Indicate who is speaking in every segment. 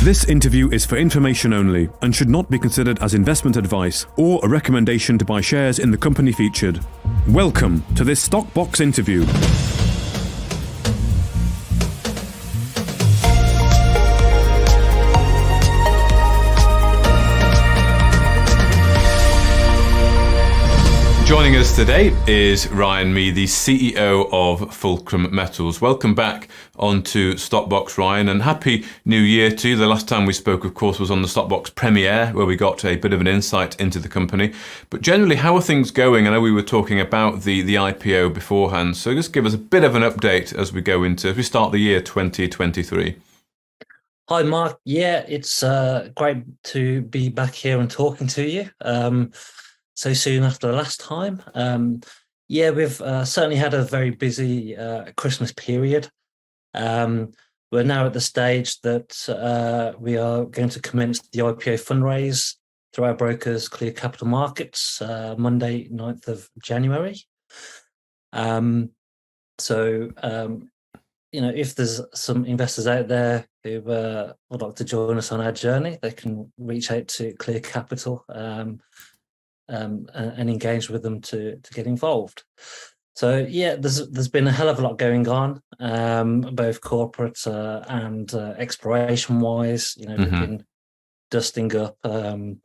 Speaker 1: This interview is for information only and should not be considered as investment advice or a recommendation to buy shares in the company featured. Welcome to this Stockbox interview.
Speaker 2: Joining us today is Ryan Mee, the CEO of Fulcrum Metals. Welcome back onto Stockbox, Ryan, and Happy New Year to you. The last time we spoke, of course, was on the Stockbox premiere, where we got a bit of an insight into the company. But generally, how are things going? I know we were talking about the IPO beforehand, so just give us a bit of an update as we start the year 2023.
Speaker 3: Hi, Mark. Yeah, it's great to be back here and talking to you. So soon after the last time. We've certainly had a very busy Christmas period. We're now at the stage that we are going to commence the IPO fundraise through our brokers, Clear Capital Markets, Monday, 9th of January. If there's some investors out there who would like to join us on our journey, they can reach out to Clear Capital and engage with them to get involved. So yeah, there's been a hell of a lot going on, both corporate and exploration wise. We've been dusting up the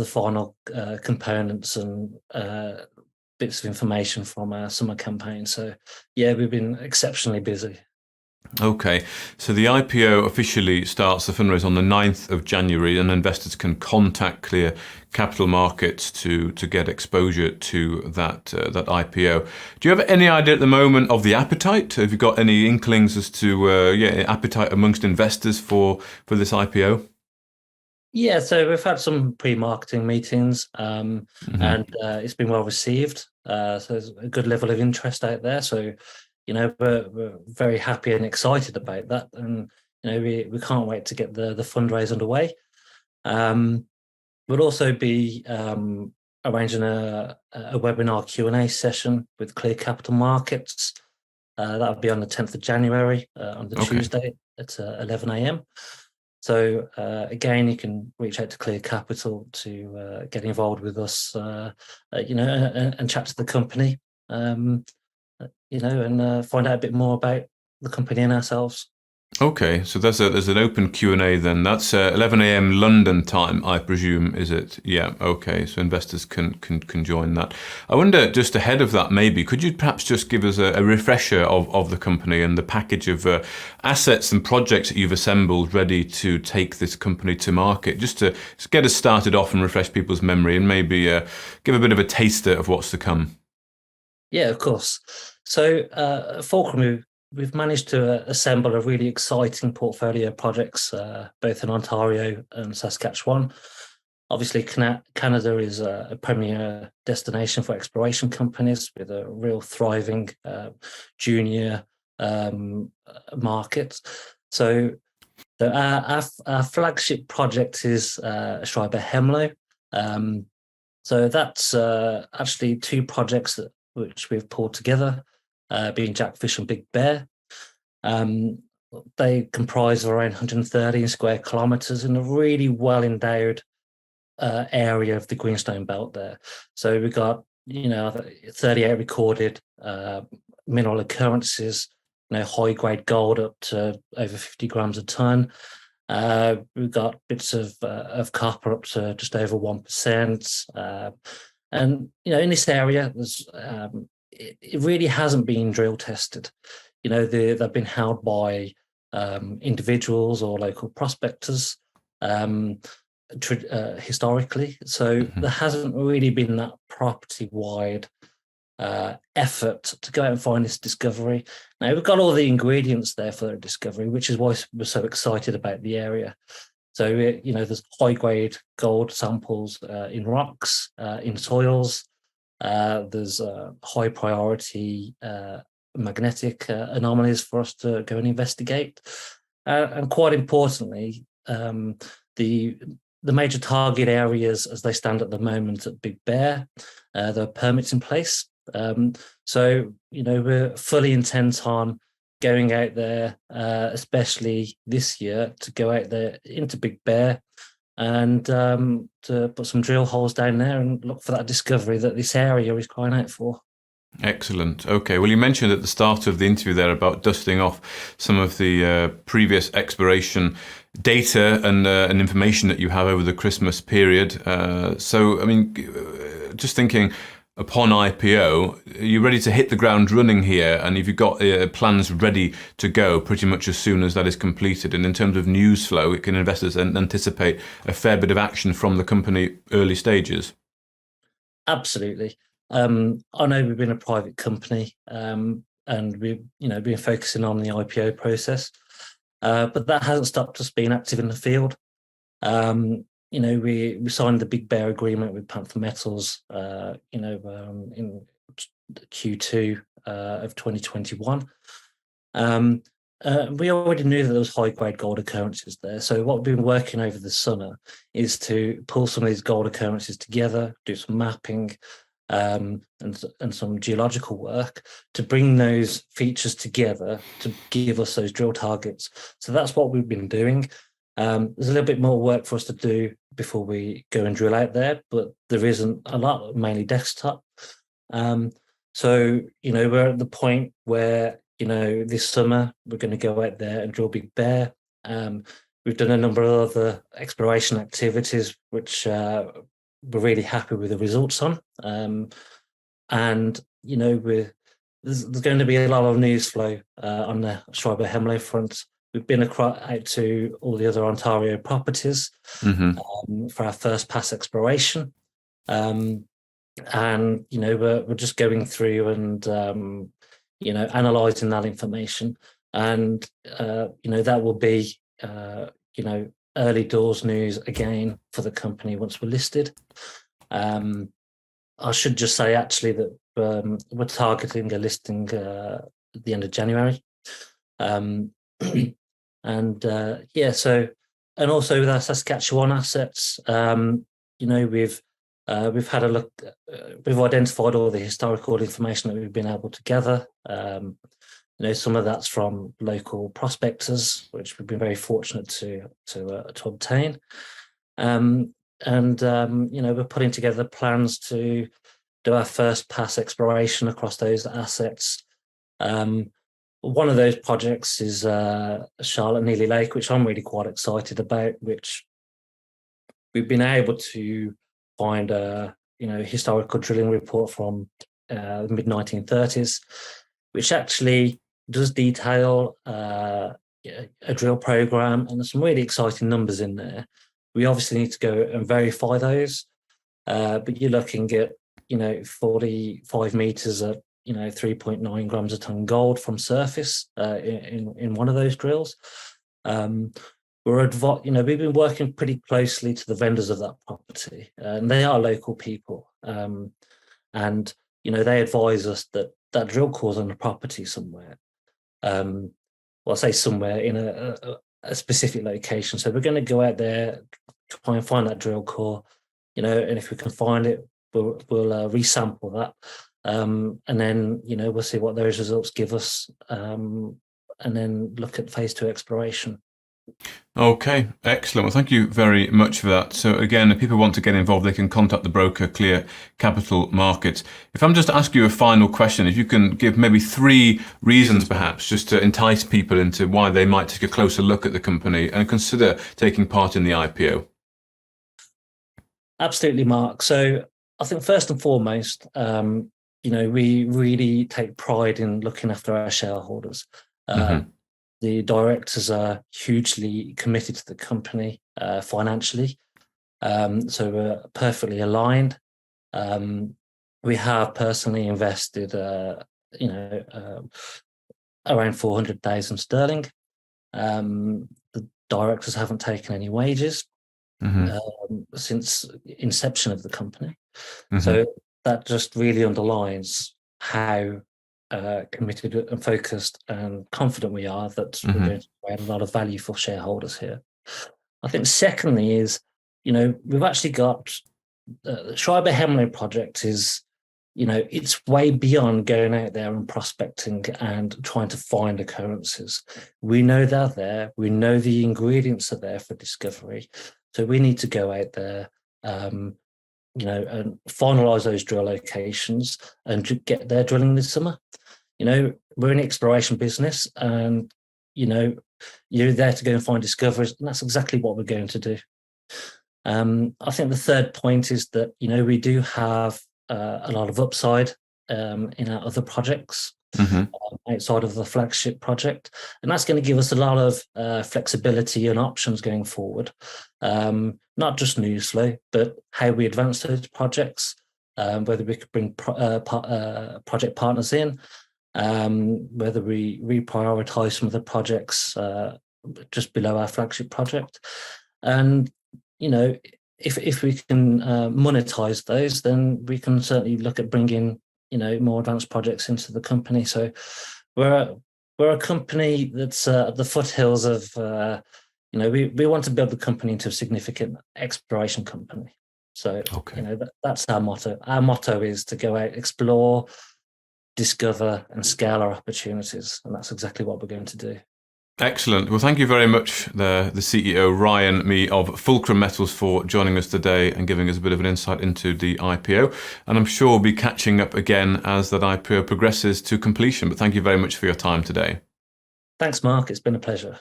Speaker 3: final components and bits of information from our summer campaign. So yeah, we've been exceptionally busy.
Speaker 2: Okay, so the IPO officially starts the fundraise on the 9th of January, and investors can contact Clear Capital Markets to get exposure to that IPO. Do you have any idea at the moment of the appetite? Have you got any inklings as to appetite amongst investors for this IPO?
Speaker 3: Yeah, so we've had some pre-marketing meetings, and it's been well received. So there's a good level of interest out there. So we're very happy and excited about that, and we can't wait to get the fundraise underway. We'll also be arranging a webinar Q&A session with Clear Capital Markets. That'll be on the 10th of January, on the Tuesday at 11 a.m. So again, you can reach out to Clear Capital to get involved with us, and chat to the company. And find out a bit more about the company and ourselves.
Speaker 2: Okay, so there's an open Q&A then. That's 11 a.m. London time, I presume, is it? Yeah, okay, so investors can join that. I wonder, just ahead of that maybe, could you perhaps just give us a refresher of the company and the package of assets and projects that you've assembled ready to take this company to market, just to get us started off and refresh people's memory and maybe give a bit of a taster of what's to come?
Speaker 3: Yeah, of course. So Fulcrum, we've managed to assemble a really exciting portfolio of projects, both in Ontario and Saskatchewan. Obviously, Canada is a premier destination for exploration companies with a real thriving junior market. So our flagship project is Schreiber-Hemlow. So that's actually two projects which we've pulled together, being Jackfish and Big Bear. They comprise of around 130 square kilometres in a really well-endowed area of the Greenstone Belt there. So we've got 38 recorded mineral occurrences, high-grade gold up to over 50 grams a tonne. We've got bits of copper up to just over 1%. And in this area, it really hasn't been drill tested. They've been held by individuals or local prospectors historically. So there hasn't really been that property-wide effort to go out and find this discovery. Now, we've got all the ingredients there for the discovery, which is why we're so excited about the area. So, there's high-grade gold samples in rocks, in soils. There's high-priority magnetic anomalies for us to go and investigate. And quite importantly, the major target areas as they stand at the moment at Big Bear, there are permits in place. So, we're fully intent on going out there, especially this year, to go out there into Big Bear and to put some drill holes down there and look for that discovery that this area is crying out for.
Speaker 2: Excellent. Okay. Well, you mentioned at the start of the interview there about dusting off some of the previous exploration data and information that you have over the Christmas period. So, I mean, just thinking, upon IPO, are you ready to hit the ground running here? And have you got plans ready to go pretty much as soon as that is completed? And in terms of news flow, can investors anticipate a fair bit of action from the company early stages?
Speaker 3: Absolutely. I know we've been a private company, and we've been focusing on the IPO process, but that hasn't stopped us being active in the field. We signed the Big Bear agreement with Panther Metals, in Q2 of 2021. We already knew that there was high-grade gold occurrences there. So what we've been working over the summer is to pull some of these gold occurrences together, do some mapping, and some geological work to bring those features together to give us those drill targets. So that's what we've been doing. There's a little bit more work for us to do before we go and drill out there, but there isn't a lot, mainly desktop. So we're at the point where this summer we're going to go out there and drill Big Bear. We've done a number of other exploration activities which we're really happy with the results on. And there's going to be a lot of news flow on the Schreiber-Hemlow front. We've been out to all the other Ontario properties for our first pass exploration. And we're just going through and analysing that information. And that will be early doors news again for the company once we're listed. I should just say actually that we're targeting a listing at the end of January. And also with our Saskatchewan assets, we've had a look. We've identified all the historical information that we've been able to gather. Some of that's from local prospectors, which we've been very fortunate to obtain. We're putting together plans to do our first pass exploration across those assets. One of those projects is Charlotte Neely Lake, which I'm really quite excited about, which we've been able to find a historical drilling report from the mid-1930s, which actually does detail a drill program, and there's some really exciting numbers in there. We obviously need to go and verify those, but you're looking at 45 meters at 3.9 grams a ton gold from surface in one of those drills. We've been working pretty closely to the vendors of that property, and they are local people. And they advise us that that drill core's on the property somewhere. Well, I say somewhere in a specific location. So we're going to go out there, try and find that drill core, and if we can find it, we'll resample that. And then, we'll see what those results give us, and then look at phase 2 exploration.
Speaker 2: Okay, excellent. Well, thank you very much for that. So again, if people want to get involved, they can contact the broker, Clear Capital Markets. If I'm just to ask you a final question, if you can give maybe 3 reasons perhaps just to entice people into why they might take a closer look at the company and consider taking part in the IPO.
Speaker 3: Absolutely, Mark. So I think first and foremost, we really take pride in looking after our shareholders. The directors are hugely committed to the company financially, so we're perfectly aligned. We have personally invested, around 400,000 sterling. The directors haven't taken any wages since inception of the company, so that just really underlines how committed and focused and confident we are that we're going to create a lot of value for shareholders here. I think secondly is, we've actually got the Schreiber-Hemlow project is it's way beyond going out there and prospecting and trying to find occurrences. We know they're there. We know the ingredients are there for discovery. So we need to go out there, and finalize those drill locations and get there drilling this summer. We're in the exploration business, and, you're there to go and find discoveries, and that's exactly what we're going to do. I think the third point is that, we do have a lot of upside in our other projects outside of the flagship project, and that's going to give us a lot of flexibility and options going forward. Not just news flow, but how we advance those projects, whether we could bring project partners in, whether we reprioritize some of the projects just below our flagship project, and if we can monetize those, then we can certainly look at bringing more advanced projects into the company. So we're a company that's at the foothills of we want to build the company into a significant exploration company. So that's our motto. Our motto is to go out, explore, discover, and scale our opportunities, and that's exactly what we're going to do.
Speaker 2: Excellent. Well, thank you very much, the CEO, Ryan Mee of Fulcrum Metals, for joining us today and giving us a bit of an insight into the IPO. And I'm sure we'll be catching up again as that IPO progresses to completion. But thank you very much for your time today.
Speaker 3: Thanks, Mark. It's been a pleasure.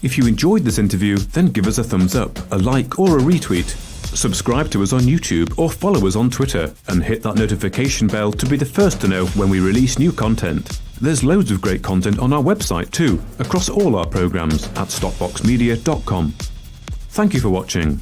Speaker 1: If you enjoyed this interview, then give us a thumbs up, a like, or a retweet. Subscribe to us on YouTube or follow us on Twitter, and hit that notification bell to be the first to know when we release new content. There's loads of great content on our website too, across all our programs at stockboxmedia.com. Thank you for watching.